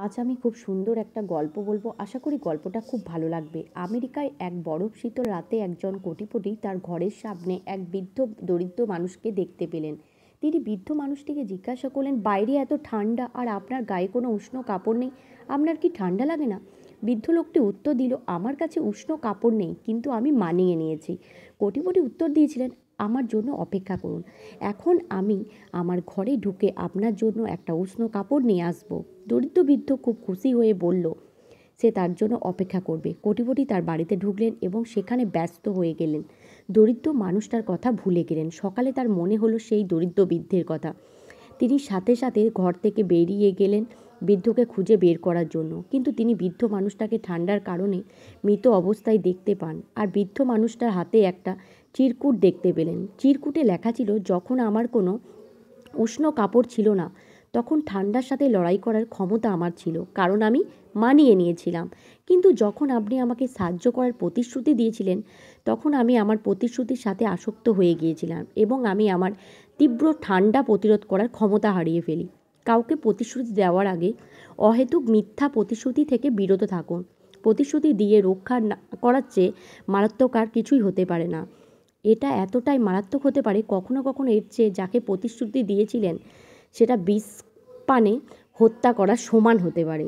আজ আমি খুব সুন্দর একটা গল্প বলবো। আশা করি গল্পটা খুব ভালো লাগবে। আমেরিকায় এক বরফ শীতল রাতে একজন কোটিপতি তার ঘরের সামনে এক বৃদ্ধ দরিদ্র মানুষকে দেখতে পেলেন। তিনি বৃদ্ধ মানুষটিকে জিজ্ঞাসা করলেন, বাইরে এত ঠান্ডা আর আপনার গায়ে কোনো উষ্ণ কাপড় নেই, আপনার কি ঠান্ডা লাগে না? বৃদ্ধ লোকটি উত্তর দিল, আমার কাছে উষ্ণ কাপড় নেই, কিন্তু আমি মানিয়ে নিয়েছি। কোটিপতি উত্তর দিয়েছিলেন, আমার জন্য অপেক্ষা করুন, এখন আমি আমার ঘরে ঢুকে আপনার জন্য একটা উষ্ণ কাপড় নিয়ে আসবো। দরিদ্র বৃদ্ধ খুব খুশি হয়ে বলল সে তার জন্য অপেক্ষা করবে। কোটিপতি তার বাড়িতে ঢুকলেন এবং সেখানে ব্যস্ত হয়ে গেলেন। দরিদ্র মানুষটার কথা ভুলে গেলেন। সকালে তার মনে হলো সেই দরিদ্র বৃদ্ধের কথা। তিনি সাথে সাথে ঘর থেকে বেরিয়ে গেলেন বৃদ্ধকে খুঁজে বের করার জন্য, কিন্তু তিনি বৃদ্ধ মানুষটাকে ঠান্ডার কারণে মৃত অবস্থায় দেখতে পান। আর বৃদ্ধ মানুষটার হাতে একটা চিরকুট দেখতে পেলেন। চিরকুটে লেখা ছিল, যখন আমার কোনো উষ্ণ কাপড় ছিল না, তখন ঠান্ডার সাথে লড়াই করার ক্ষমতা আমার ছিল, কারণ আমি মানিয়ে নিয়েছিলাম। কিন্তু যখন আপনি আমাকে সাহায্য করার প্রতিশ্রুতি দিয়েছিলেন, তখন আমি আমার প্রতিশ্রুতির সাথে আসক্ত হয়ে গিয়েছিলাম এবং আমি আমার তীব্র ঠান্ডা প্রতিরোধ করার ক্ষমতা হারিয়ে ফেলি। কাউকে প্রতিশ্রুতি দেওয়ার আগে অহেতুক মিথ্যা প্রতিশ্রুতি থেকে বিরত থাকুন। প্রতিশ্রুতি দিয়ে রক্ষা না করার চেয়ে মারাত্মক আর কিছুই হতে পারে না। এটা এতটাই মারাত্মক হতে পারে, কখনো কখনো এর চেয়ে যাকে প্রতিশ্রুতি দিয়েছিলেন সেটা বিষ পানে হত্যা করা সমান হতে পারে।